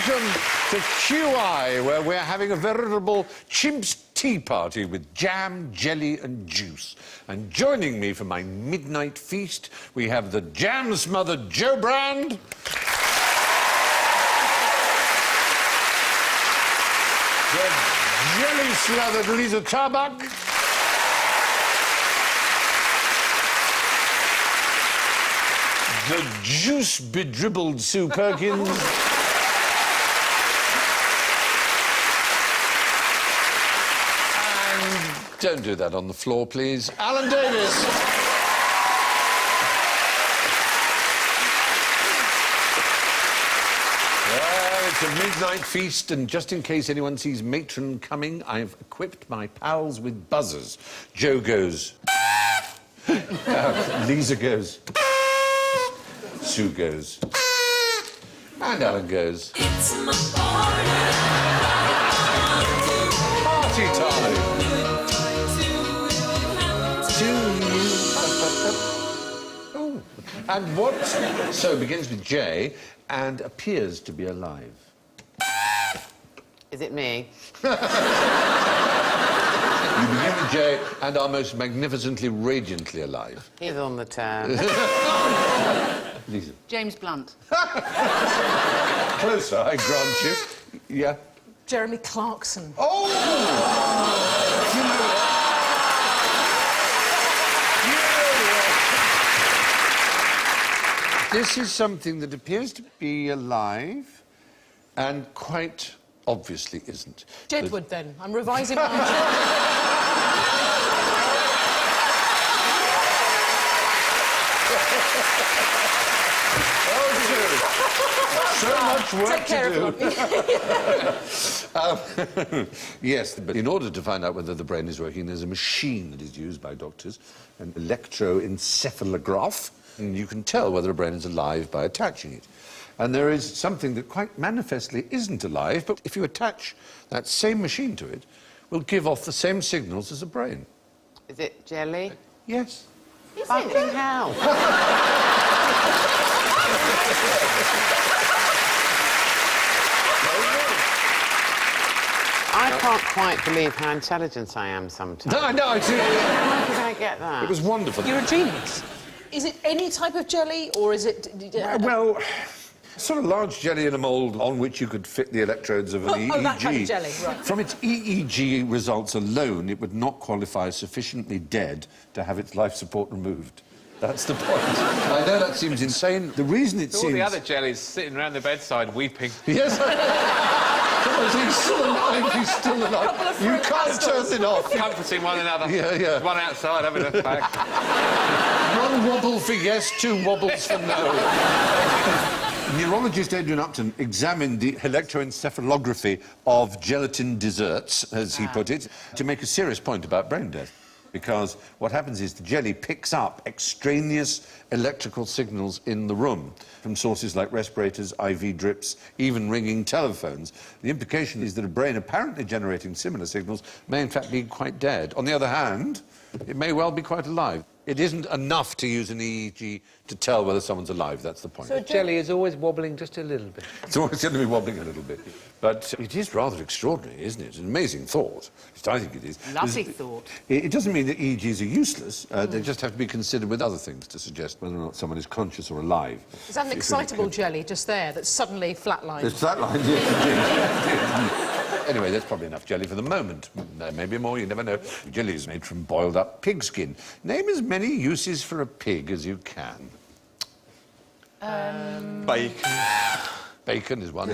Welcome to QI, where we're having a veritable chimp's tea party with jam, jelly and juice. And joining me for my midnight feast, we have the jam-smothered Joe Brand. The jelly-slathered Lisa Tarbuck. The juice-bedribbled Sue Perkins. Don't do that on the floor, please. Alan Davis. Well, it's a midnight feast, and just in case anyone sees Matron coming, I've equipped my pals with buzzers. Joe goes... Lisa goes... Sue goes... And Alan goes... It's my party time! Oh, and what so begins with J and appears to be alive? Is it me? You begin with J and are most magnificently, radiantly alive. He's on the turn. Lisa. James Blunt. Closer, I grant you. Yeah. Jeremy Clarkson. Oh! This is something that appears to be alive and quite obviously isn't. Jedward, then. I'm revising my... So much work Take care to do. Yes, but in order to find out whether the brain is working, there's a machine that is used by doctors, an electroencephalograph, and you can tell whether a brain is alive by attaching it. And there is something that quite manifestly isn't alive, but if you attach that same machine to it, will give off the same signals as a brain. Is it jelly? Yes. Fucking hell. I can't quite believe how intelligent I am sometimes. No, I see. How did I get that? It was wonderful. You're a genius. Is it any type of jelly, or is it... Well, sort of large jelly in a mould on which you could fit the electrodes of an EEG. Oh, that kind of jelly, right. From its EEG results alone, it would not qualify as sufficiently dead to have its life support removed. That's the point. I know that seems insane. The reason it seems... All the other jellies sitting around the bedside weeping. Yes. He's still alive, he's still alive. You can't turn it off. Comforting one another. Yeah, yeah. One outside having a fag. One wobble for yes, two wobbles for no. Neurologist Adrian Upton examined the electroencephalography of gelatin desserts, as he put it, to make a serious point about brain death. Because what happens is the jelly picks up extraneous electrical signals in the room from sources like respirators, IV drips, even ringing telephones. The implication is that a brain apparently generating similar signals may in fact be quite dead. On the other hand, it may well be quite alive. It isn't enough to use an EEG to tell whether someone's alive, that's the point. So jelly is always wobbling just a little bit. It's always going to be wobbling a little bit. But it is rather extraordinary, isn't it? It's an amazing thought. At least I think it is. Lovely thought. It doesn't mean that EEGs are useless. They just have to be considered with other things to suggest whether or not someone is conscious or alive. Is that an excitable jelly just there that's suddenly flatlined? It's flatlined, yes. Anyway, that's probably enough jelly for the moment. There may be more, you never know. Jelly is made from boiled up pig skin. Name as many uses for a pig as you can. Bacon. Bacon is one.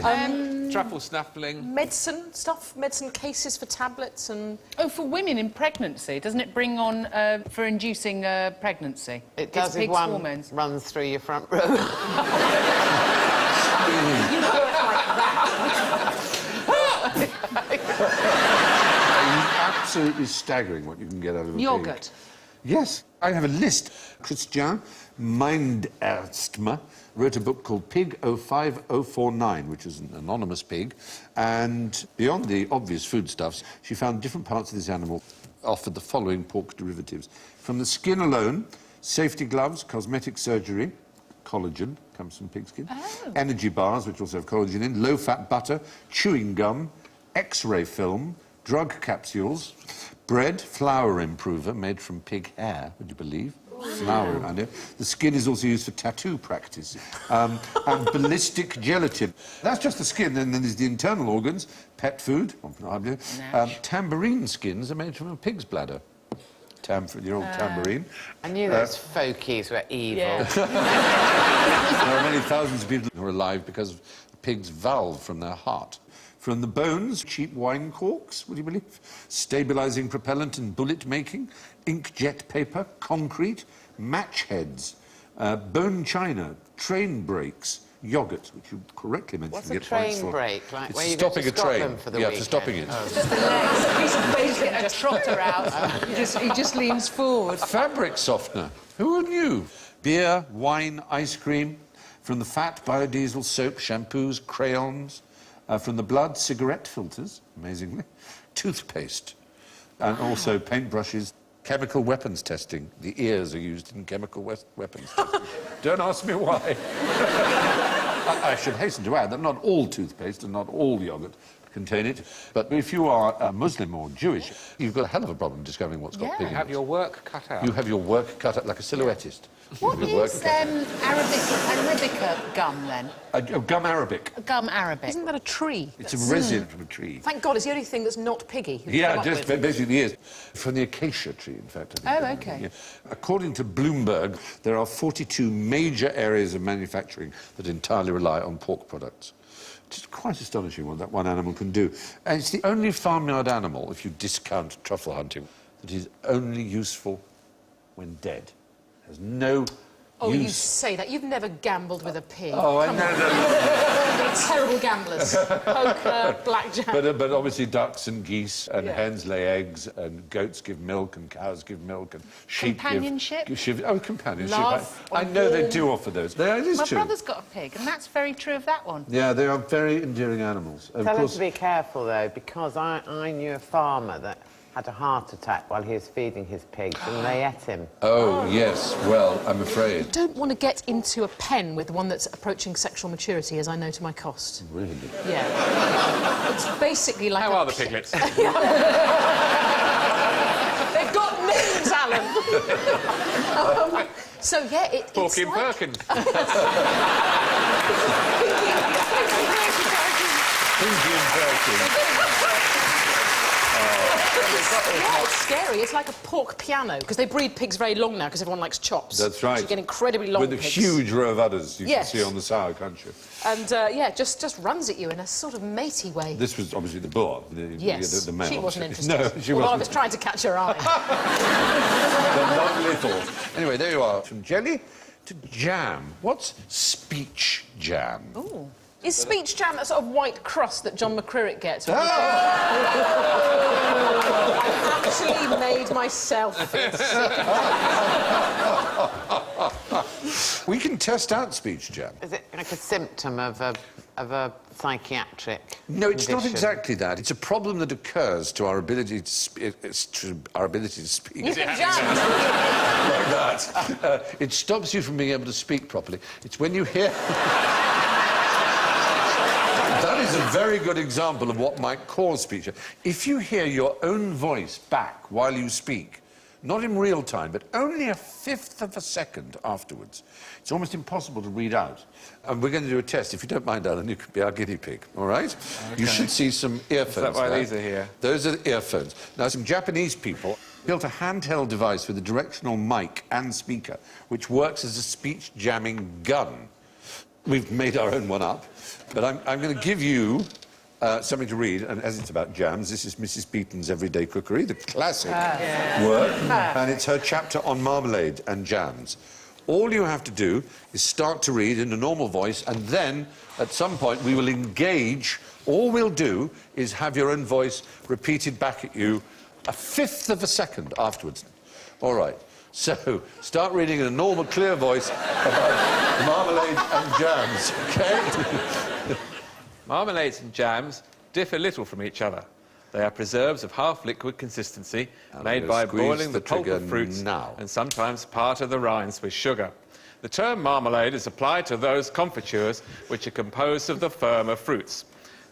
Truffle snuffling. medicine stuff, medicine cases for tablets and... Oh, for women in pregnancy, doesn't it bring on for inducing pregnancy? It does It's if pig's one hormones. runs through your front room. You work like that. Absolutely staggering what you can get out of a pig. Yoghurt. Yes, I have a list. Christian Mindersma wrote a book called Pig 05049, which is an anonymous pig, and beyond the obvious foodstuffs, she found different parts of this animal offered the following pork derivatives. From the skin alone, safety gloves, cosmetic surgery, collagen, comes from pig skin, energy bars, which also have collagen in, low-fat butter, chewing gum, X-ray film, drug capsules, bread, flour improver made from pig hair, would you believe? Flour around it. The skin is also used for tattoo practice. And ballistic gelatin. That's just the skin, then there's the internal organs, pet food, tambourine skins are made from a pig's bladder. Your old tambourine. I knew those folkies were evil. Yeah. There are many thousands of people who are alive because of a pig's valve from their heart. From the bones, cheap wine corks, would you believe? Stabilising propellant and bullet making, inkjet paper, concrete, match heads, bone china, train brakes, yoghurt, which you correctly mentioned. What's to a get points train for. brake? Like It's where you go stopping to a train. Scotland for the Yeah, weekend? for stopping it. Just the legs, a piece of bacon. Get a trotter out. he just leans forward. Fabric softener. Who knew? Beer, wine, ice cream. From the fat, biodiesel, soap, shampoos, crayons. From the blood, cigarette filters, amazingly. Toothpaste. And also paintbrushes. Chemical weapons testing. The ears are used in chemical weapons testing. Don't ask me why. I should hasten to add that not all toothpaste and not all yogurt contain it. But if you are Muslim or Jewish, you've got a hell of a problem discovering what's got pig in it. Have your work cut out. You have your work cut out like a silhouettist. What Your work is cut out. Arabica gum, then? Gum Arabic. Gum Arabic. Isn't that a tree? It's a resin from a tree. Thank God, it's the only thing that's not piggy. who's Yeah, come up just with. basically is. From the acacia tree, in fact. I think. Oh, OK. Yeah. According to Bloomberg, there are 42 major areas of manufacturing that entirely rely on pork products. It's quite astonishing what that one animal can do. And it's the only farmyard animal, if you discount truffle hunting, that is only useful when dead. Has no Oh, you use. say that. You've never gambled with a pig. Oh, I Come know on. that. You're terrible gamblers. Poker, blackjack. But obviously ducks and geese and Yeah. hens lay eggs and goats give milk and cows give milk and sheep Companionship? Oh, companionship. Love, I know they warm. do offer those. It is My true. brother's got a pig, and that's very true of that one. Yeah, they are very endearing animals. Of Tell him course, to be careful, though, because I knew a farmer that had a heart attack while he was feeding his pigs, and they ate him. oh, yes, well, I'm afraid. Don't want to get into a pen with one that's approaching sexual maturity, as I know to my cost. Really? Yeah. It's basically like How a are the piglets? They've got names, Alan. So, yeah, it's Porky and like... Perkins. Pinky and Perky. Yeah, it's scary. It's like a pork piano, because they breed pigs very long now, because everyone likes chops. That's right. So you get incredibly long With a pigs. huge row of udders you Yes. can see on the sour, can't you? And, yeah, just runs at you in a sort of matey way. This was obviously the boar. Yes. The male. She wasn't obviously. interested. No, she Although I wasn't. was trying to catch her eye. The lovely thought. Anyway, there you are. From jelly to jam. What's speech jam? Ooh. Is speech jam that sort of white crust that John McCririck gets? Ah! I've actually made myself feel sick. We can test out speech jam. Is it like a symptom of a psychiatric No, it's not condition? exactly that. It's a problem that occurs to our ability to speak. You can jam. Like that. It stops you from being able to speak properly. It's when you hear... That is a very good example of what might cause speech. If you hear your own voice back while you speak, not in real time, but only a fifth of a second afterwards, it's almost impossible to read out. And we're going to do a test. If you don't mind, Alan, you can be our guinea pig, all right? Okay. You should see some earphones. Is that why there. these are here? Those are the earphones. Now, some Japanese people built a handheld device with a directional mic and speaker, which works as a speech jamming gun. we've made our own one up, but I'm going to give you something to read, and as it's about jams, this is Mrs. Beaton's Everyday Cookery, the classic work, and it's her chapter on marmalade and jams. All you have to do is start to read in a normal voice, and then, at some point, we will engage. All we'll do is have your own voice repeated back at you a fifth of a second afterwards. All right. So, start reading in a normal, clear voice about marmalade and jams, OK? Marmalades and jams differ little from each other. They are preserves of half-liquid consistency made by boiling the pulp of fruits and sometimes part of the rinds with sugar. The term marmalade is applied to those confitures which are composed of the firmer fruits,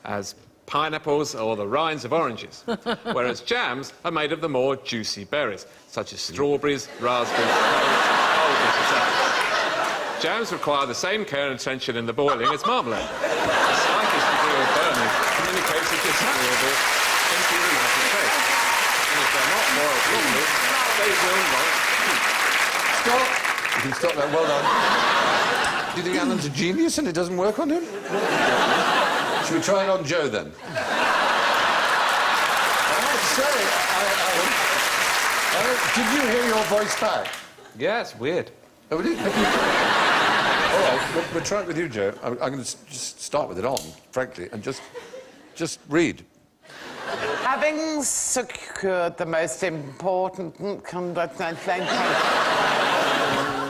as pineapples or the rinds of oranges, whereas jams are made of the more juicy berries, such as strawberries, raspberries, walnuts, etc. Jams require the same care and attention in the boiling as marmalade. The slightest degree of burning communicates a disagreeable into the mouth and taste. And if they're not boiled properly, they will not heat. Stop! You can stop that, well done. Do you think Alan's a genius and it doesn't work on him? Should we try it on Joe, then? I have to say, did you hear your voice back? Yeah, it's weird. Oh, did you? All right, we'll try it with you, Joe. I'm going to just start with it on, frankly, and just read. Having secured the most important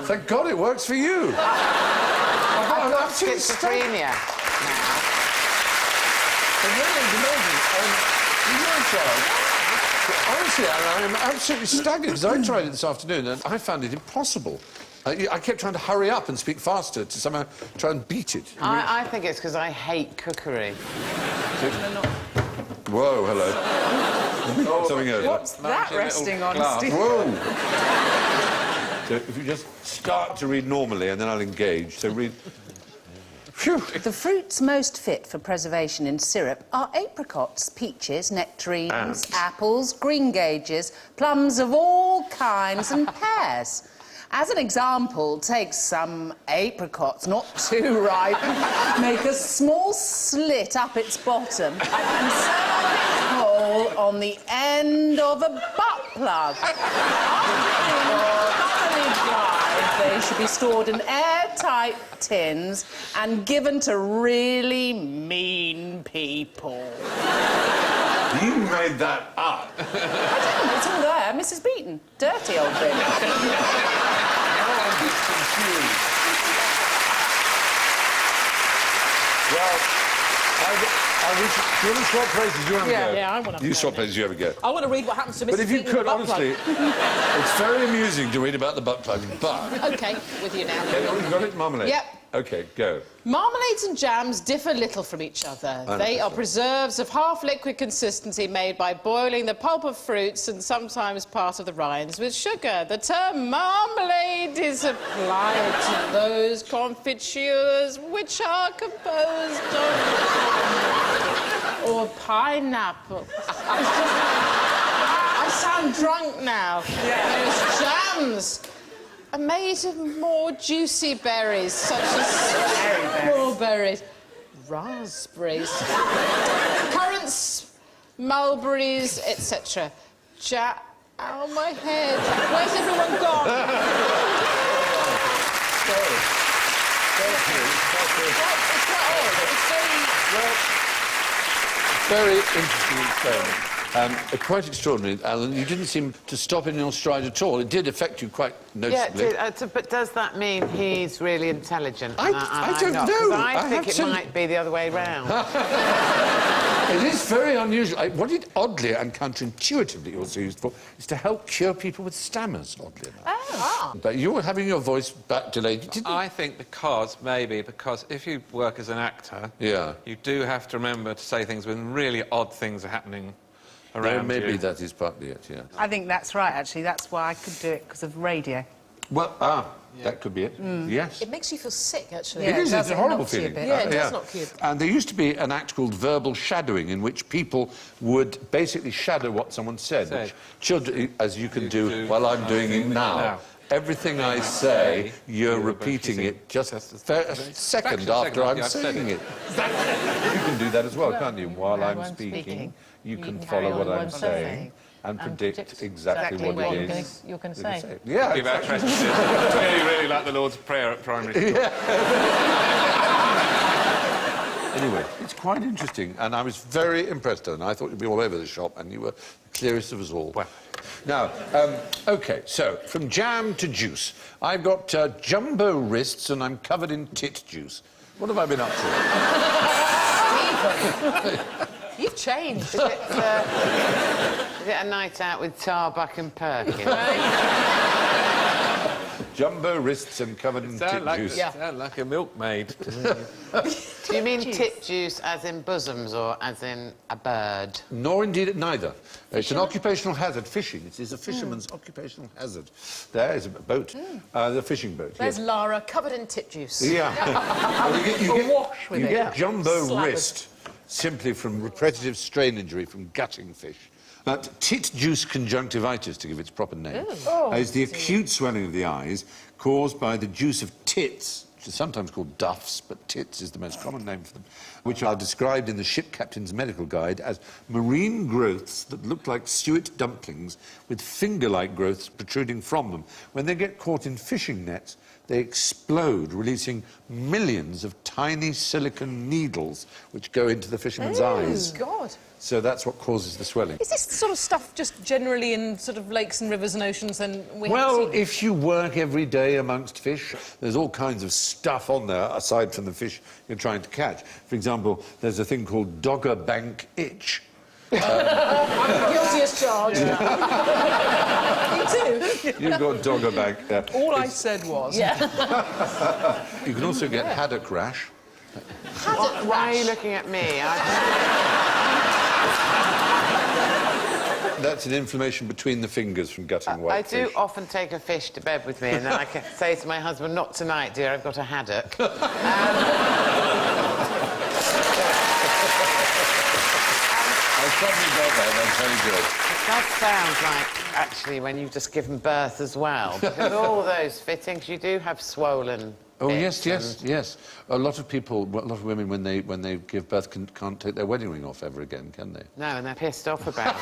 Thank God it works for you. I've got schizophrenia now. It really is amazing. You know, Charles, honestly, I'm absolutely staggered, because I tried it this afternoon and I found it impossible. I kept trying to hurry up and speak faster to somehow try and beat it. I think it's because I hate cookery. Whoa, hello. Something over. What's that resting on, Steve? Whoa! So if you just start to read normally and then I'll engage. So read... Phew. The fruits most fit for preservation in syrup are apricots, peaches, nectarines, apples, greengages, plums of all kinds and pears. As an example, take some apricots, not too ripe, make a small slit up its bottom and sew a hole on the end of a butt plug. They should be stored in airtight tins and given to really mean people. You made that up. I didn't. It's all there. Mrs. Beaton. Dirty old bitch. I'm just confused. Well, do you want to swap places? You have a go. Yeah, I want to. You swap places, you have a go. I want to read what happens to Mrs. But if you Beaton could, in the butt plug. honestly, it's very amusing to read about the butt plug, but... OK, with you now. Okay, oh, you got it? Marmalade? Yep. OK, go. Marmalades and jams differ little from each other. They are preserves of half-liquid consistency made by boiling the pulp of fruits and sometimes part of the rinds with sugar. The term marmalade is applied to those confitures which are composed of... or pineapple. I sound drunk now. Those jams are made of more juicy berries, such as strawberries, raspberries, currants, mulberries, etc. Oh, my head. Where's everyone gone? It's very interesting experiment. Quite extraordinary, Alan. You didn't seem to stop in your stride at all. It did affect you quite noticeably. Yeah, but does that mean he's really intelligent? I don't know. 'Cause I think it might be the other way round. It is very unusual. What it oddly and counterintuitively also used for is to help cure people with stammers, oddly enough. Oh. But you were having your voice back delayed, didn't you? I think because if you work as an actor, you do have to remember to say things when really odd things are happening around maybe you. that is partly it, yeah. I think that's right, actually. That's why I could do it, because of radio. Well, that could be it. Yes. It makes you feel sick, actually. Yeah, It is, it it's a does, it horrible knocks you a feeling. bit. Yeah, it does knock you. And there used to be an act called verbal shadowing, in which people would basically shadow what someone said, which children, as you can do while I'm doing it now. everything I say, you're repeating it just a second after I'm saying it. You can do that as well, can't you? While I'm speaking, you can follow what I'm saying and predict exactly what it is you're going to say. Yeah. Give our questions. Really like the Lord's Prayer at primary school. Anyway, it's quite interesting, and I was very impressed, and I thought you'd be all over the shop, and you were the clearest of us all. Well. Now, OK, so, from jam to juice. I've got jumbo wrists, and I'm covered in tit juice. What have I been up to? You've changed. Is it a night out with Tarbuck and Perkins? Jumbo wrists and covered in tit juice. Sound like a milkmaid. Do you mean tit juice as in bosoms or as in a bird? Nor indeed neither. It's an occupational hazard. Fishing. It is a fisherman's occupational hazard. There is a boat. The fishing boat. There's yes. Lara, covered in tit juice. Yeah. Well, you get jumbo Slathered. wrist simply from repetitive strain injury from gutting fish. But tit juice conjunctivitis, to give its proper name, is the acute swelling of the eyes caused by the juice of tits, which is sometimes called duffs, but tits is the most common name for them, which are described in the Ship Captain's Medical Guide as marine growths that look like suet dumplings with finger-like growths protruding from them. When they get caught in fishing nets, they explode, releasing millions of tiny silicon needles which go into the fisherman's eyes. God. So that's what causes the swelling. Is this sort of stuff just generally in sort of lakes and rivers and oceans and we Well, haven't seen it? if you work every day amongst fish, there's all kinds of stuff on there aside from the fish you're trying to catch. For example, there's a thing called Dogger Bank itch. I'm guilty as charged. You too? You've got Dogger Bank. All I said was... Yeah. You can also get haddock rash. Why are you looking at me? That's an inflammation between the fingers from gutting I white do fish. often take a fish to bed with me and then I can say to my husband, not tonight, dear, I've got a haddock. I suddenly got that. That's very good. It does sound like, actually, when you've just given birth as well, because all those fittings, you do have swollen Oh, bits yes. A lot of people, a lot of women, when they give birth, can't take their wedding ring off ever again, can they? No, and they're pissed off about it.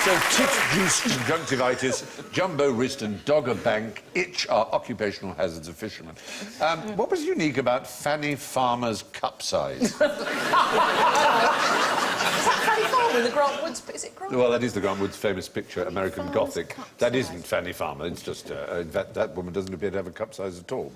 So, tit juice conjunctivitis, jumbo wrist and Dogger Bank itch are occupational hazards of fishermen. What was unique about Fanny Farmer's cup size? Is that Fanny Farmer in the Grant Woods? Is it Grant? Well, that is the Grant Woods famous picture, American Farmer's Gothic. cup That size. isn't Fanny Farmer, it's just... in fact, that woman doesn't appear to have a cup size at all.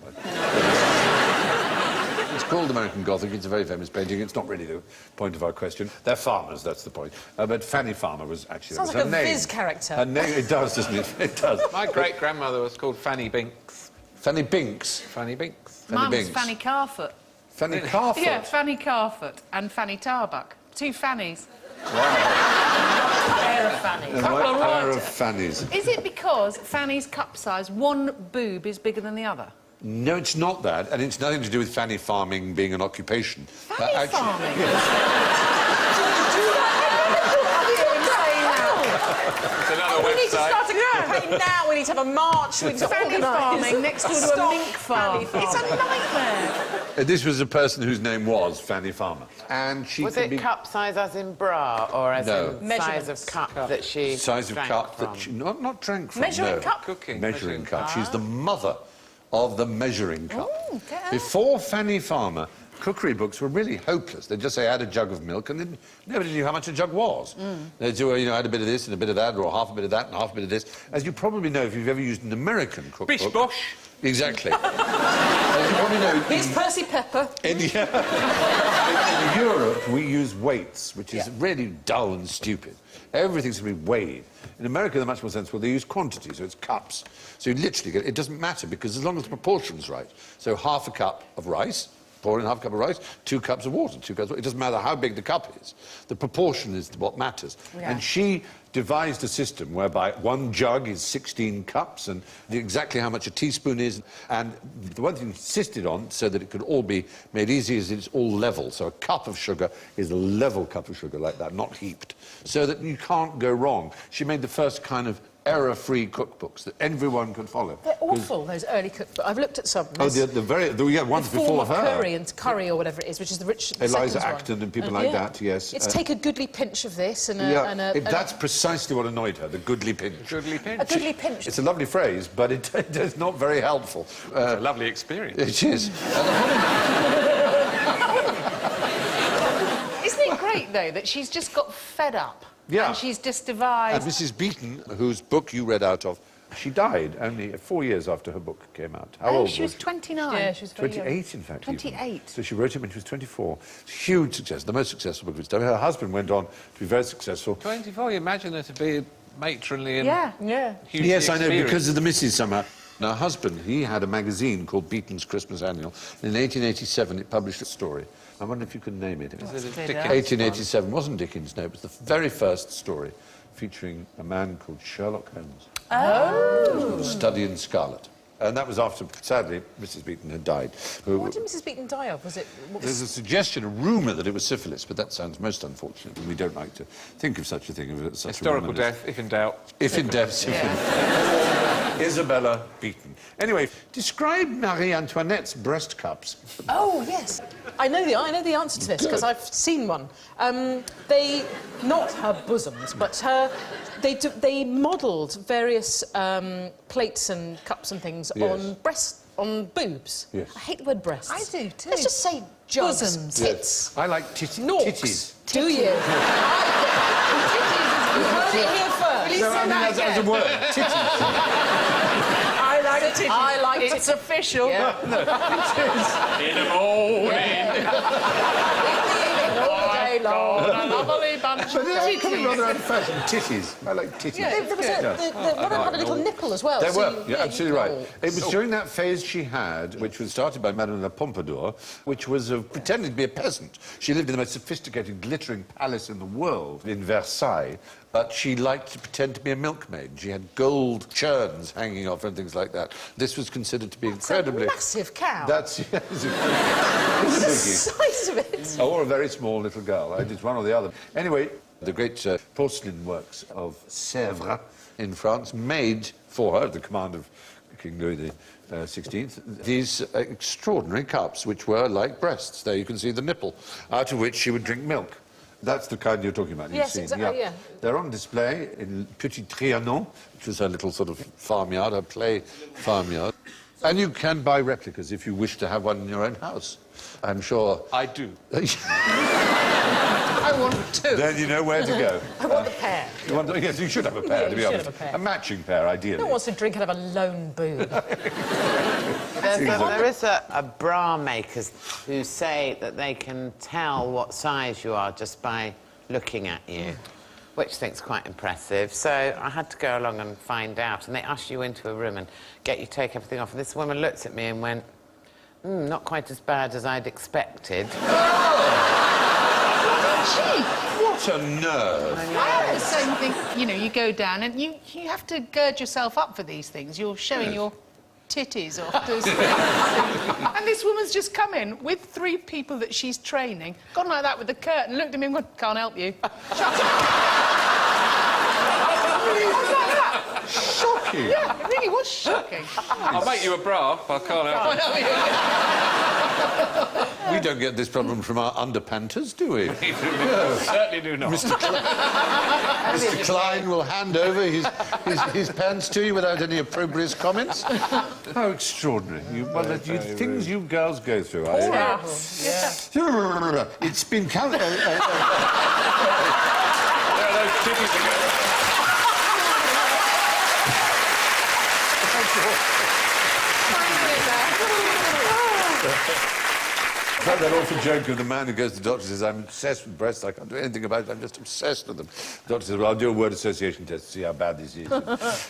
It's called American Gothic, it's a very famous painting. It's not really the point of our question. They're farmers, that's the point. But Fanny Farmer was actually... Sounds that was like her a name. Viz character. Her name, it does, doesn't it? It does. My great-grandmother was called Fanny Binks. Fanny Binks. Fanny Binks. Mine was Binks. Fanny Carfoot. Fanny Carfoot. Yeah, Fanny Carfoot and Fanny Tarbuck. Two Fannies. Pair of Fanny. And what pair of Fannies? Is it because Fanny's cup size, one boob is bigger than the other? No, it's not that, and it's nothing to do with fanny farming being an occupation. Fanny farming? It's another We need to website. start a campaign now. We need to have a march. We need to Fanny organise. farming next door to a Stop mink farm. Fanny It's a farming. nightmare. This was a person whose name was Fanny Farmer. And she Was could it be... cup size as in bra or as No. in size Measurements. of cup that she size of drank cup from? that she... Not drank from, Measuring no. cup? Cooking. Measuring cup. She's the mother of the measuring cup. Ooh, get her. Before Fanny Farmer, cookery books were really hopeless. They'd just say, add a jug of milk, and then nobody knew how much a jug was. They'd do, add a bit of this and a bit of that, or half a bit of that and half a bit of this. As you probably know, if you've ever used an American cookbook... Bish bosh. Exactly. As you probably know... Here's Percy Pepper. In Europe, we use weights, which is really dull and stupid. Everything's going to be weighed. In America, they're much more sensible. They use quantity, so it's cups. So you literally get... It doesn't matter, because as long as the proportion's right. So half a cup of rice, pour in half a cup of rice, 2 cups of water, 2 cups of... It doesn't matter how big the cup is. The proportion is what matters. Yeah. And she devised a system whereby 1 jug is 16 cups and exactly how much a teaspoon is. And the one thing insisted on, so that it could all be made easy, is it's all level. So a cup of sugar is a level cup of sugar like that, not heaped. So that you can't go wrong. She made the first kind of error-free cookbooks that everyone could follow. They're awful, those early cookbooks. I've looked at some. Oh, the ones before her. Curry and curry or whatever it is, which is the Richard Eliza II's Acton one. and people like that, yes. It's take a goodly pinch of this and that's precisely what annoyed her, the goodly pinch. Goodly pinch. a goodly pinch. It's a lovely phrase, but it's not very helpful. It's a lovely experience. It is. Isn't it great, though, that she's just got fed up? Yeah. And she's just devised... And Mrs. Beeton, whose book you read out of, she died only 4 years after her book came out. How old she was 29. Yeah, she was very 28, in fact. 28. Even. So she wrote it when she was 24. Huge success, the most successful book of its time. Her husband went on to be very successful. 24, you imagine her to be matronly and Yeah. hugely Yes, I know, experienced. because of the missus somehow. Now, her husband, he had a magazine called Beeton's Christmas Annual. In 1887, it published a story. I wonder if you can name it. It was Is it a Dickens 1887. It wasn't Dickens, no. It was the very first story featuring a man called Sherlock Holmes. Oh! Study in Scarlet. And that was after, sadly, Mrs. Beeton had died. What did Mrs. Beeton die of? Was it... There's a suggestion, a rumour that it was syphilis, but that sounds most unfortunate. We don't like to think of such a thing. Of such Historical a woman as- death, if in doubt. If in death, Isabella Beeton. Anyway, describe Marie Antoinette's breast cups. Oh, yes. I know the answer to this, because I've seen one. Not her bosoms, but they modelled various plates and cups and things on boobs. Yes. I hate the word breasts. I do, too. Let's just say jugs. Bosoms. Tits. I like Norks. titties. Do you? You heard it here first. No, I mean, as a word, titties. I like titties. I like It's official. Yeah. In the morning, All day long. a lovely bunch But of they're becoming titties. rather old-fashioned. Titties. I like titties. There was one of them had a little nipple as well. There so were, you- you're absolutely you- right. It was during that phase she had, which was started by Madame de Pompadour, which was of pretending to be a peasant. She lived in the most sophisticated, glittering palace in the world, in Versailles, but she liked to pretend to be a milkmaid. She had gold churns hanging off her and things like that. This was considered to be incredibly... It's a massive cow. That's... Yes, it's a the biggie. size of it. Or a very small little girl. I did one or the other. Anyway, the great porcelain works of Sèvres in France made for her, at the command of King Louis XVI, these extraordinary cups, which were like breasts. There you can see the nipple, out of which she would drink milk. That's the kind you're talking about. Yes, you've seen. exactly, yeah. They're on display in Petit Trianon, which was her little sort of farmyard, her play farmyard. And you can buy replicas if you wish to have one in your own house. I'm sure... I do. I want two. Then you know where to go. I want the pair. Yes, you should have a pair, Yeah, to be you should honest. have a pair. A matching pair, ideally. No one wants to drink out of a lone boob. There is a bra makers who say that they can tell what size you are just by looking at you, which I think's quite impressive. So I had to go along and find out, and they usher you into a room and get you to take everything off. And this woman looked at me and went, not quite as bad as I'd expected. What a nerve! I have the same thing. You know, you go down and you have to gird yourself up for these things. You're showing your titties off. And this woman's just come in with 3 people that she's training, gone like that with the curtain, looked at me and went, can't help you. Shut up! Shocking! Yeah, it really was shocking. I'll make you a bra, but I can't help it. We don't get this problem from our underpanters, do we? Certainly do not. Mr. Klein will hand over his pants to you without any opprobrious comments. How extraordinary. Things you girls go through. It's been... There are those titties again. like that awful joke of the man who goes to the doctor and says, I'm obsessed with breasts, I can't do anything about it, I'm just obsessed with them. The doctor says, well, I'll do a word association test to see how bad this is.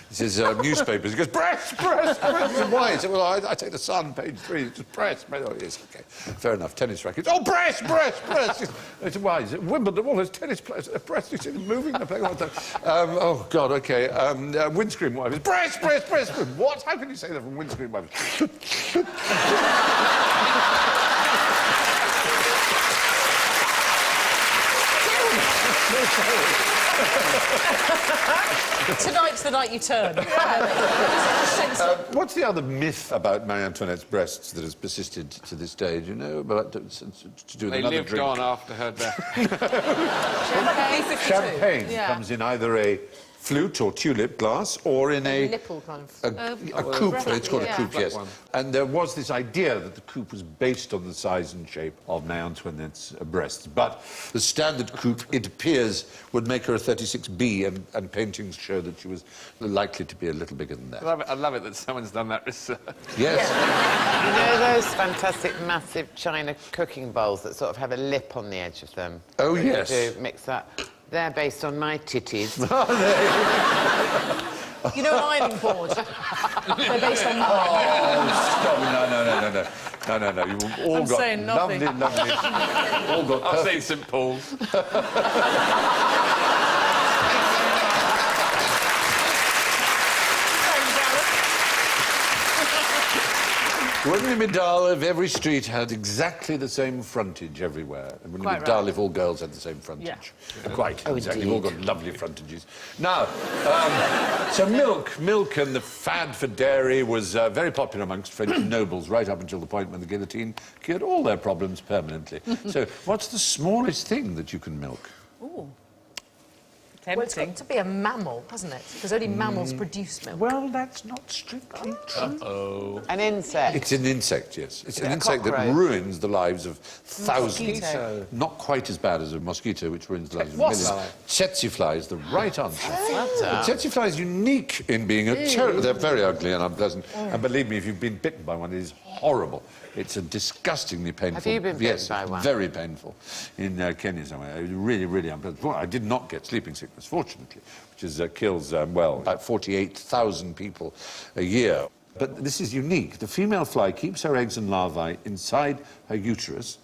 He says, newspapers. He goes, breast, breast, breast. He said, why? He said, well, I take the Sun, page 3, it's just breast. Oh, yes, OK. Fair enough. Tennis rackets. Oh, breast, breast, breast. I said, why? He said, Wimbledon, all those tennis players, breast. He said, moving, they're playing all the time. Oh, God, OK. Windscreen wipers. Breast, breast, breast. What? How can you say that from windscreen wipers? Tonight's the night you turn. What's the other myth about Marie Antoinette's breasts that has persisted to this day? Do you know about to do with They another lived drink? on after her death. Champagne Yeah. comes in either a flute or tulip glass or in a Nipple kind of... a coupe. It's called a coupe, Black yes. one. And there was this idea that the coupe was based on the size and shape of Marie Antoinette's breasts. But the standard coupe, it appears, would make her a 36B, and paintings show that she was likely to be a little bigger than that. I love it that someone's done that research. Yes. You know those fantastic, massive china cooking bowls that sort of have a lip on the edge of them? Oh, that yes. You do mix that. They're based on my titties. You know, an ironing board. They're based on mine. Oh, stop. No. You've all I'm got saying nothing. lovely... all got I've perfect... seen St Paul's. Wouldn't it be dull if every street had exactly the same frontage everywhere? And wouldn't it be dull if all girls had the same frontage? Yeah. Quite, Oh, exactly. indeed. We've all got lovely frontages. Now, so milk and the fad for dairy was very popular amongst French nobles right up until the point when the guillotine cured all their problems permanently. So what's the smallest thing that you can milk? Ooh. Well, it's got to be a mammal, hasn't it? Because only mammals produce milk. Well, that's not strictly true. An insect. It's an insect, yes. It's an a insect that cockroach? ruins the lives of thousands. Mosquito. Not quite as bad as a mosquito, which ruins the lives of Wasp. millions. Tsetse fly is the right answer. Flutter. The tsetse fly is unique in being a terrible... They're very ugly and unpleasant. And believe me, if you've been bitten by one, it is horrible. It's a disgustingly painful... Have you been bitten yes, by one? very painful. In Kenya somewhere. It was really, really unpleasant. Well, I did not get sleeping sickness, fortunately, which is, kills, well, about 48,000 people a year. But this is unique. The female fly keeps her eggs and larvae inside her uterus,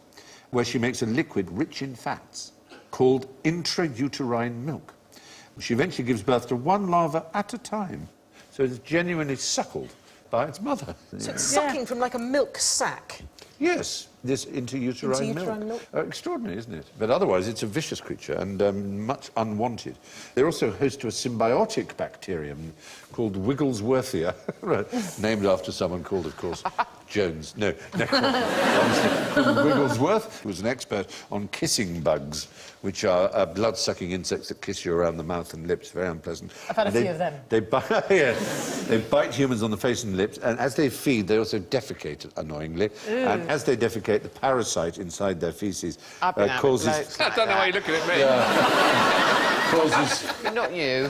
where she makes a liquid rich in fats called intrauterine milk. She eventually gives birth to one larva at a time, so it's genuinely suckled by its mother. So it's sucking from like a milk sack. Yes, this intrauterine milk. Extraordinary, isn't it? But otherwise, it's a vicious creature and much unwanted. They're also host to a symbiotic bacterium called Wigglesworthia, named after someone called, of course, Jones. No, Wigglesworth, who was an expert on kissing bugs, which are blood-sucking insects that kiss you around the mouth and lips. Very unpleasant. I've had a few of them. They bite, they bite humans on the face and lips, and as they feed, they also defecate, annoyingly. And as they defecate, the parasite inside their feces causes... I don't know why you're looking at me. causes... Not you.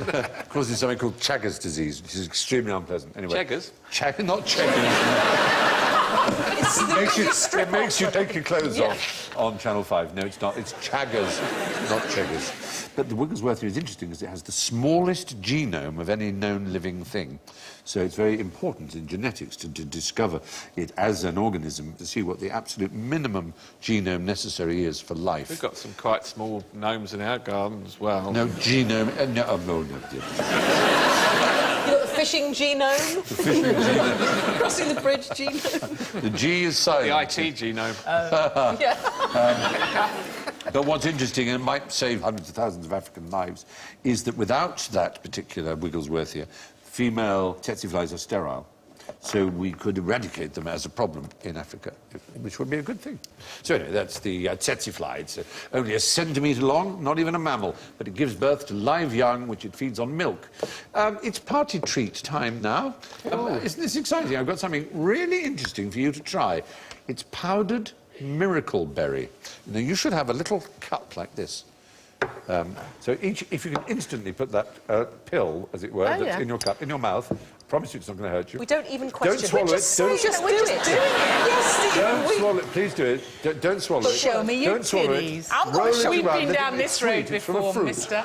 causes something called Chagas disease, which is extremely unpleasant. Anyway, Cheggers? Not Cheggers. It makes you take your clothes off on Channel 5. No, it's not. It's Chaggers, not Cheggers. But the Wigglesworthia is interesting because it has the smallest genome of any known living thing. So it's very important in genetics to discover it as an organism, to see what the absolute minimum genome necessary is for life. We've got some quite small gnomes in our garden as well. No genome... no. You got the fishing genome? The fishing genome. Crossing the bridge genome? The G is silent. The IT genome. But what's interesting, and it might save hundreds of thousands of African lives, is that without that particular Wigglesworthia, female tsetse flies are sterile. So we could eradicate them as a problem in Africa, which would be a good thing. So anyway, that's the tsetse fly. It's only a centimetre long, not even a mammal, but it gives birth to live young, which it feeds on milk. It's party treat time now. Isn't this exciting? I've got something really interesting for you to try. It's powdered miracle berry. Now, you should have a little cup like this. So if you can instantly put that pill, as it were, that's in your cup, in your mouth, I promise you it's not going to hurt you. We don't even question. Don't swallow it. Just do it. Yes, don't swallow it. Please do it. Don't swallow it. Show me your Don't swallow kiddies. it. I'm Roll not sure it we've around. been down It's this sweet. road It's from a before, fruit. mister.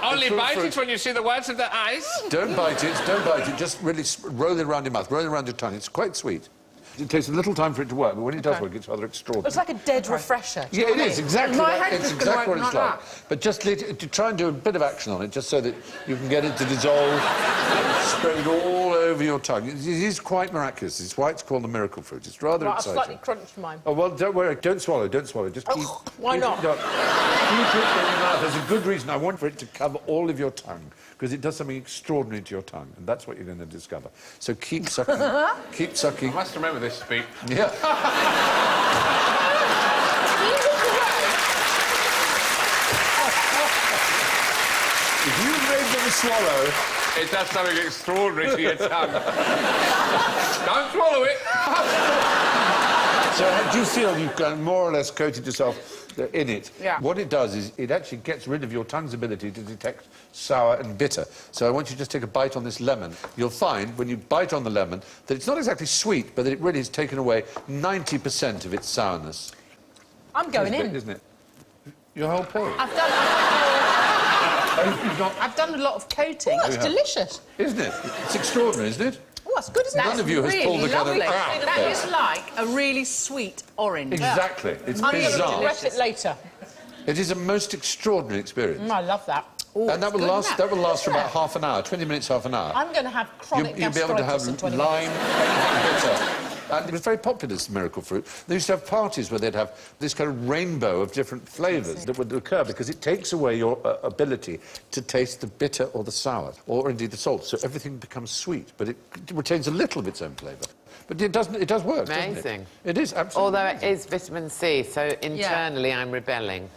Only bite it when you see the whites of the eyes. Don't bite it. Don't bite it. Just really roll it around your mouth. Roll it around your tongue. It's quite sweet. It takes a little time for it to work, but when it does work, it's rather extraordinary. It's like a dead refresher. Yeah, it is, exactly. My That, hand's it's just gonna exactly what it's open like. like But just to try and do a bit of action on it, just so that you can get it to dissolve, spread it all over your tongue. It is quite miraculous. It's why it's called the miracle fruit. It's rather Right, I've exciting. slightly crunched mine. Oh, well, don't worry. Don't swallow. Don't swallow. Just keep... Why keep not? Keep it in your mouth. There's a good reason. I want for it to cover all of your tongue, because it does something extraordinary to your tongue, and that's what you're going to discover. So keep sucking. Keep sucking. I must remember this speech. Yeah. If you made them swallow... It does something extraordinary to your tongue. Don't swallow it. So do you feel you've kind of more or less coated yourself in it? Yeah. What it does is it actually gets rid of your tongue's ability to detect sour and bitter. So I want you to just take a bite on this lemon. You'll find, when you bite on the lemon, that it's not exactly sweet, but that it really has taken away 90% of its sourness. I'm going in. Isn't it? Your whole pill. I've done a lot of coating. That's delicious. Isn't it? It's extraordinary, isn't it? Oh, that's good, isn't it? None of you has pulled the kind of... That is like a really sweet orange. Exactly. It's I'm going to bizarre. regret it later. It is a most extraordinary experience. I love that. And that will last. That will last for about half an hour, 20 minutes, half an hour. I'm going to have chronic You'll be able to have gastritis in 20 lime, minutes. bitter. And it was very popular, this miracle fruit. They used to have parties where they'd have this kind of rainbow of different flavours that would occur, because it takes away your ability to taste the bitter or the sour, or indeed the salt. So everything becomes sweet, but it retains a little of its own flavour. But it doesn't. It does work. Amazing. Doesn't it? It is absolutely. Although it amazing. is vitamin C, so internally I'm rebelling.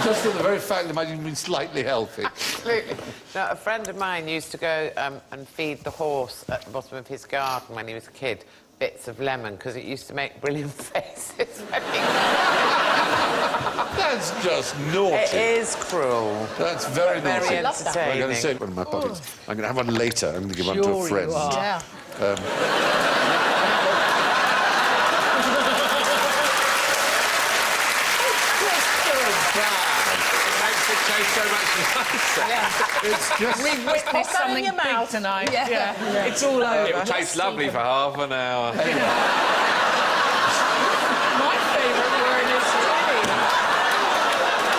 Just for the very fact that might even be slightly healthy. Absolutely. No, a friend of mine used to go and feed the horse at the bottom of his garden when he was a kid bits of lemon, because it used to make brilliant faces. That's just naughty. It is cruel. That's very naughty. Very I'm entertaining. going to save one in my pockets. I'm going to have one later. I'm going to give one to a friend. Yeah. Makes it taste so much nicer. It's just... We've witnessed something your big mouth. tonight. Yeah. It's all over. It will taste lovely for half an hour. My favourite word is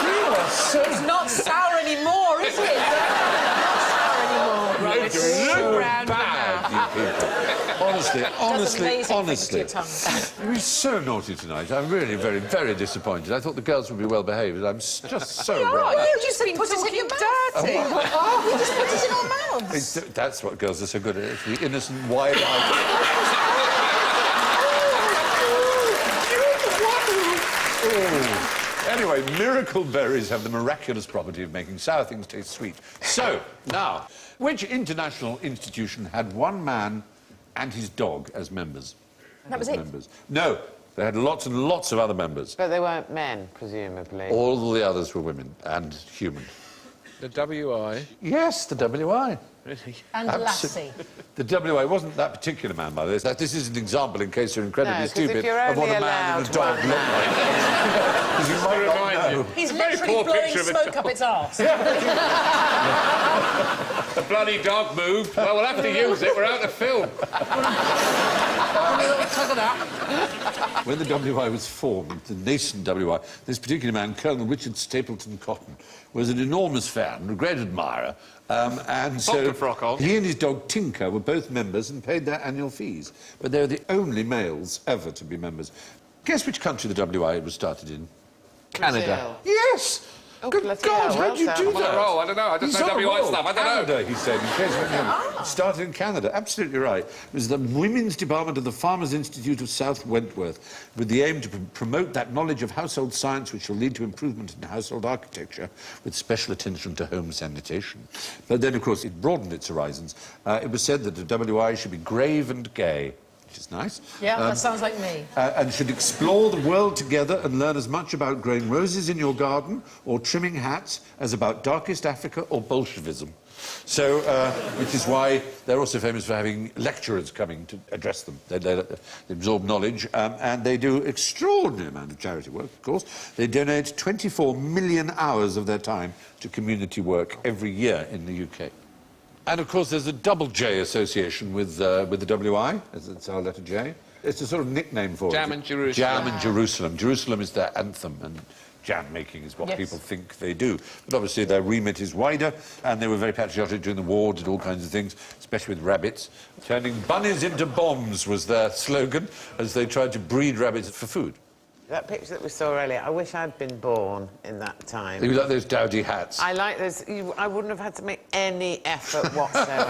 You are so... It's not sour anymore, is it? Not sour anymore. Right, it's so round the bad, mouth. you people. Honestly, honestly. To your tongue. You were so naughty tonight. I'm really very, very disappointed. I thought the girls would be well behaved. I'm just so wrong. Oh, you just put it in your mouth. Dirty. Oh, you just put it in our mouths. That's what girls are so good at. It's the innocent, wide-eyed... Oh. Anyway, miracle berries have the miraculous property of making sour things taste sweet. So, now, which international institution had one man and his dog as members? That was As it? members. No, they had lots and lots of other members. But they weren't men, presumably. All the others were women and human. The WI. Yes, the WI. And Lassie. The WI wasn't that particular man, by the way. This is an example, in case you're incredibly No, 'cause stupid, if you're of what only a man and a allowed dog one look like. Because you might not Remind know. you. He's Very literally poor blowing picture of a smoke dog. up its arse. The bloody dog moved. Well, we'll have to use it. We're out of film. When the WI was formed, the nascent WI, this particular man, Colonel Richard Stapleton Cotton, was an enormous fan, a great admirer, and so Popped a frock on. he and his dog Tinker were both members and paid their annual fees. But they were the only males ever to be members. Guess which country the WI was started in? Canada. Yes! Oh, Good bloody God, hell, where did you well do done. I'm on that? a roll. I don't know. I just He's know on a WI roll. stuff. I don't know. Canada, he said, in case you didn't know. Started in Canada. Absolutely right. It was the Women's Department of the Farmers Institute of South Wentworth, with the aim to promote that knowledge of household science which will lead to improvement in household architecture, with special attention to home sanitation. But then, of course, it broadened its horizons. It was said that the WI should be grave and gay. which is nice. Yeah, that sounds like me. And should explore the world together and learn as much about growing roses in your garden or trimming hats as about darkest Africa or Bolshevism. So, which is why they're also famous for having lecturers coming to address them. They absorb knowledge, and they do extraordinary amount of charity work, of course. They donate 24 million hours of their time to community work every year in the UK. And, of course, there's a double J association with the WI, it's our letter J. It's a sort of nickname for Jam it. and Jerusalem. Jam and Jerusalem. Jerusalem is their anthem, and jam making is what people think they do. But obviously their remit is wider, and they were very patriotic during the war, did all kinds of things, especially with rabbits. Turning bunnies into bombs was their slogan, as they tried to breed rabbits for food. That picture that we saw earlier, I wish I'd been born in that time. You like those dowdy hats? I like those. I wouldn't have had to make any effort whatsoever.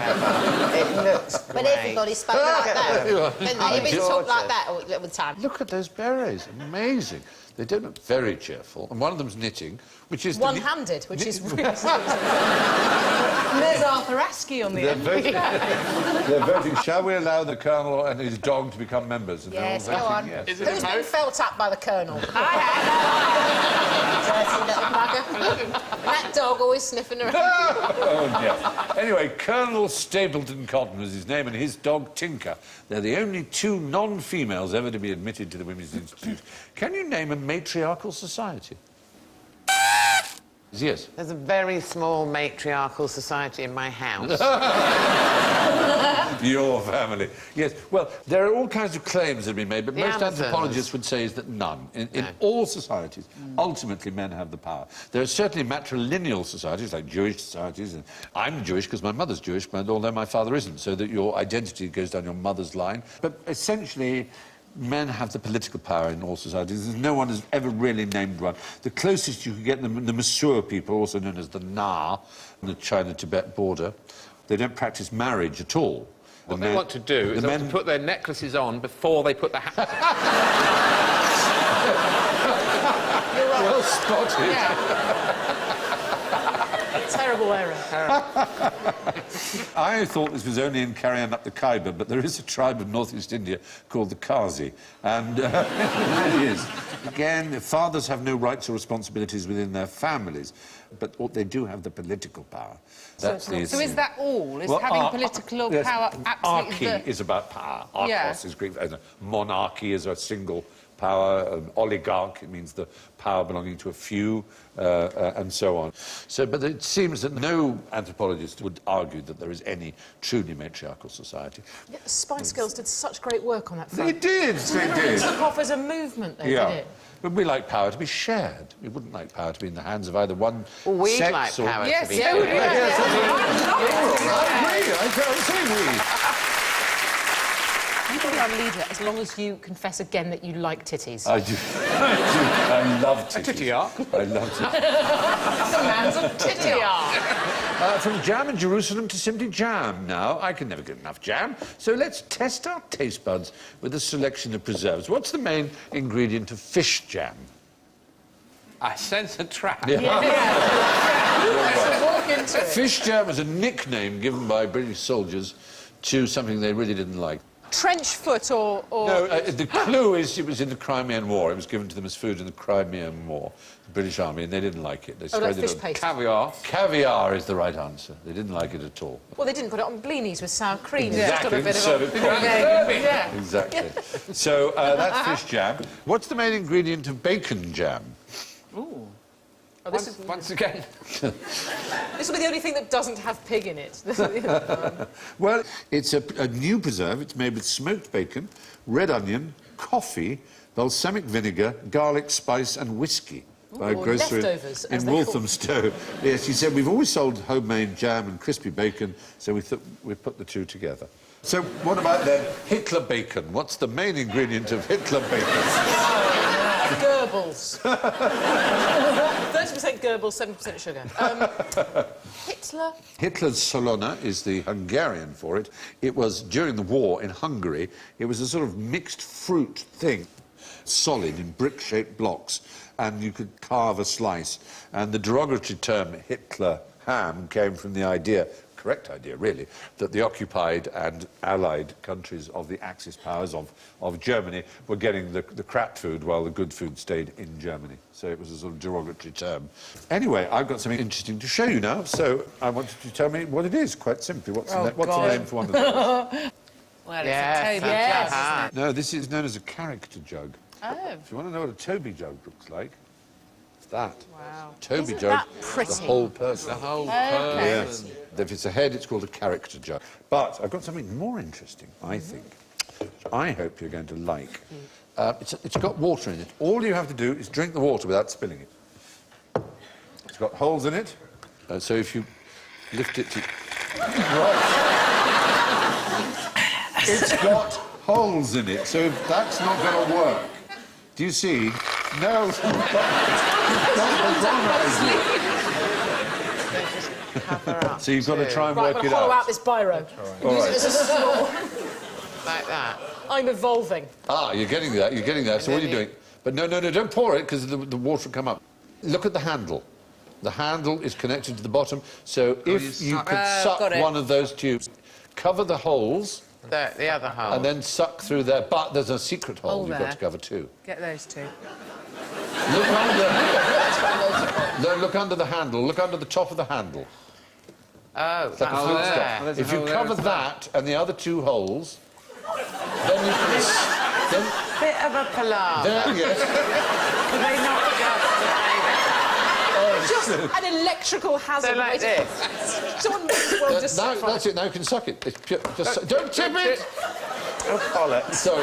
It looks great. But everybody spoke like that. Didn't they? Everybody talked like that all the time. Look at those berets, amazing. They don't look very cheerful, and one of them's knitting, which is... One-handed, which is really... And there's Arthur Askey on the end. They're voting, shall we allow the Colonel and his dog to become members? And Yes, go on. Yes. Who's been felt up by the Colonel? I have. Dirty little bugger. And that dog always sniffing around. Oh, yeah. Anyway, Colonel Stapleton Cotton was his name, and his dog, Tinker. They're the only two non-females ever to be admitted to the Women's Institute. Can you name a matriarchal society? Yes. There's a very small matriarchal society in my house. Your family. Yes. Well, there are all kinds of claims that have been made, but The most Amazons. anthropologists would say is that none. In all societies, ultimately men have the power. There are certainly matrilineal societies, like Jewish societies, and I'm Jewish because my mother's Jewish, but although my father isn't, so that your identity goes down your mother's line. But essentially, men have the political power in all societies. No one has ever really named one. The closest you could get them, the Massur people, also known as the Na, on the China-Tibet border. They don't practice marriage at all. What they want to do is they want to put their necklaces on before they put the hat on. Well spotted. Terrible error. I thought this was only in carrying up the Khyber, but there is a tribe of northeast India called the Qazi, and it really is. Again, fathers have no rights or responsibilities within their families, but they do have the political power. That's the So is that all? Is Well, having political yes, power absolutely... Archy is about power. Archos Yeah. is Greek. Monarchy is a single power. An oligarch, it means the power belonging to a few, and so on. So, but it seems that no anthropologist would argue that there is any truly matriarchal society. Yeah, the Spice Girls did such great work on that front. They did, they did. Took off as a movement, they did it. But we like power to be shared. We wouldn't like power to be in the hands of either one Well, we'd sex like or... power Yes, to be yeah, shared. I agree. I'm saying we. You can be our leader as long as you confess again that you like titties. I do. I love titties. Titty art. I love titties. The man's a titty art. From jam and Jerusalem to simply jam now. I can never get enough jam. So let's test our taste buds with a selection of preserves. What's the main ingredient of fish jam? I sense a trap. Walk into it. Fish jam was a nickname given by British soldiers to something they really didn't like. Trench foot or... No, the clue is it was in the Crimean War. It was given to them as food in the Crimean War, the British Army, and they didn't like it. They like spread it fish on- paste. Caviar. Caviar is the right answer. They didn't like it at all. Well, they didn't put it on blinis with sour cream. Exactly, It's serve got a it bit of properly. Yeah. Exactly. So that's fish jam. What's the main ingredient of bacon jam? Oh, Once again. this will be the only thing that doesn't have pig in it. Well, it's a new preserve. It's made with smoked bacon, red onion, coffee, balsamic vinegar, garlic, spice and whiskey. By a Ooh, grocer leftovers, in as they call Walthamstow. Yes, he said, we've always sold homemade jam and crispy bacon, so we thought we'd put the two together. So what about then Hitler bacon? What's the main ingredient of Hitler bacon? Goebbels. 30% Goebbels, 7% sugar. Hitler? Hitler's Solona is the Hungarian for it. It was, during the war in Hungary, it was a sort of mixed fruit thing, solid in brick-shaped blocks, and you could carve a slice. And the derogatory term Hitler ham came from the idea, correct idea, really, that the occupied and allied countries of the Axis powers of Germany were getting the crap food while the good food stayed in Germany. So it was a sort of derogatory term. Anyway, I've got something interesting to show you now, so I want you to tell me what it is, quite simply. What's the name for one of those? Well, Yes, it's a Toby yes. jug, isn't it? No, this is known as a character jug. Oh. If you want to know what a Toby jug looks like, it's that. Wow. Toby Isn't jug, that the pretty? whole person. The whole Okay. person. Yes. If it's a head, it's called a character jug. But I've got something more interesting, I think, which I hope you're going to like. It's got water in it. All you have to do is drink the water without spilling it. It's got holes in it, so if you lift it to... Right. It's got holes in it, so if that's not going to work... Do you see? No. So you've got to try and Right, work I'm it going to hollow out. out this biro. All Use right. it as a straw. Like that. I'm evolving. Ah, you're getting there, you're getting there. So what are you doing? But no, don't pour it, because the water will come up. Look at the handle. The handle is connected to the bottom, so if you could suck got it. one of those tubes, cover the holes, The other hole. and then suck through there. But there's a secret hole you've got there. to cover too. Get those two. Look under the handle. Look under the top of the handle. Oh, It's like a that's flute there. stop. There's a If you hole there cover as well. that and the other two holes, then you can... then, Bit of a palaver. there, yes. Can they not Just an electrical hazard. So like waiting- this. Someone might as well just... Now, that's it. Now you can suck it. It's pure, just don't tip it. So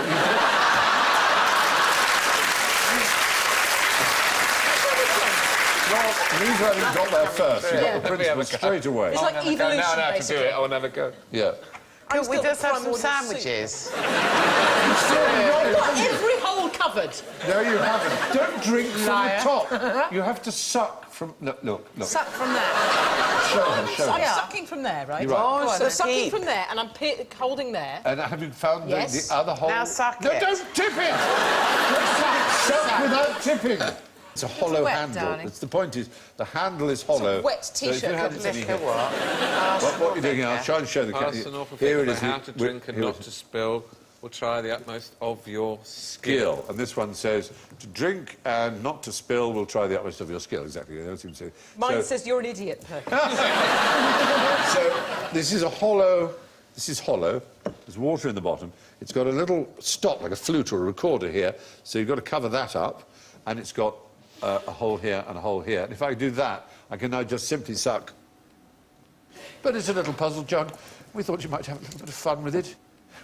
well, these haven't got there first. You got the principle straight away. It's like evolution, Now I can do basically. it, I'll never go. Yeah. Could we still just have some primordial soup. sandwiches? I've got every hole covered. No, you haven't. Don't drink from Liar. the top. You have to suck from. Look. Suck from there. Show her. I'm Yeah. sucking from there, right? You're right. Oh, So so sucking keep. from there, and I'm holding there. And have you found Yes. the other hole? Now suck no, it. don't tip it. Suck without tipping. It's a hollow wet, handle. darling. The point is, the handle is hollow. wet So if you T-shirt, had good it in Liquor here- what? What you're doing here, I'll try and show the Pass an awful Here it bit is. about how to drink and Here not it is. to spill. We'll try the utmost of your skill. Skill. And this one says, to drink and not to spill, we'll try the utmost of your skill. Exactly. That's what it says. Mine So- says you're an idiot, Perkins. So this is a hollow. This is hollow. There's water in the bottom. It's got a little stop, like a flute or a recorder here. So you've got to cover that up, and it's got a hole here and a hole here. And if I do that, I can now just simply suck. But it's a little puzzle jug. We thought you might have a little bit of fun with it.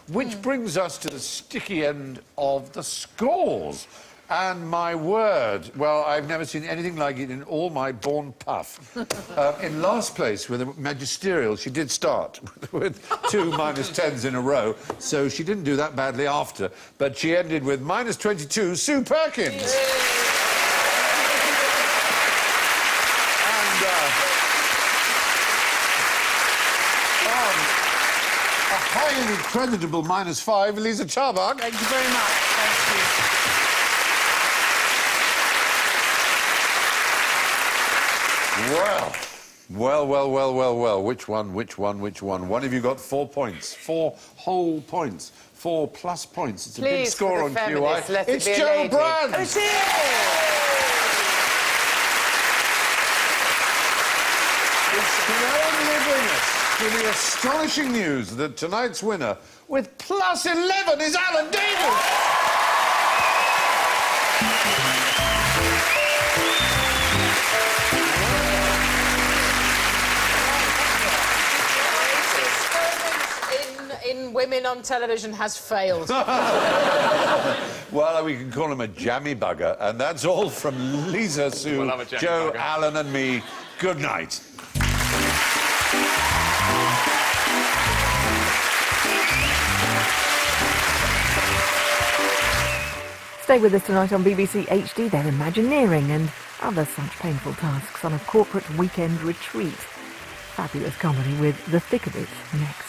Which brings us to the sticky end of the scores. And my word, well, I've never seen anything like it in all my born puff. In last place with a magisterial, she did start with 2 -10s in a row, so she didn't do that badly after. But she ended with -22, Sue Perkins. And a highly creditable -5, Lisa Charbach. Thank you very much. Thank Well. Which one? One of you got 4 points. 4 whole points. 4 plus points. It's a big Please, score for on the QI. feminists, let it It's be a Joe lady. Brand. Oh, it is! Which can only bring us to the astonishing news that tonight's winner, with +11, is Alan Davis. In women on television has failed. Well, we can call him a jammy bugger, and that's all from Lisa, Sue, We'll have a jammy Joe, bugger. Alan and me. Good night. Stay with us tonight on BBC HD. They're Imagineering and other such painful tasks on a corporate weekend retreat. Fabulous comedy with The Thick of It next.